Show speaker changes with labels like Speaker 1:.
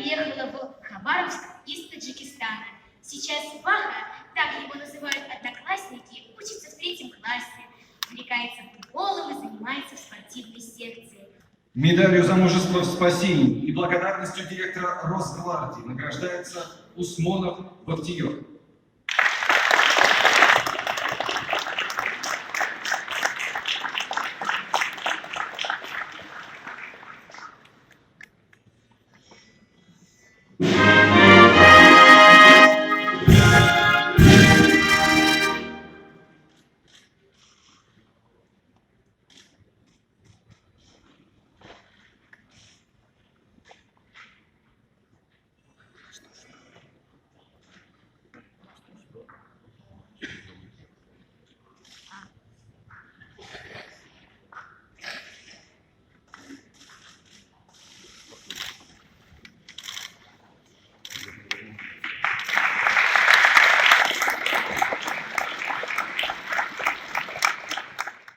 Speaker 1: приехала в Хабаровск из Таджикистана. Сейчас Ваха, так его называют одноклассники, учится в 3 классе, увлекается футболом и занимается в спортивной секции.
Speaker 2: Медалью за мужество в спасении и благодарностью директора Росгвардии награждается Усмонов Бахтиер.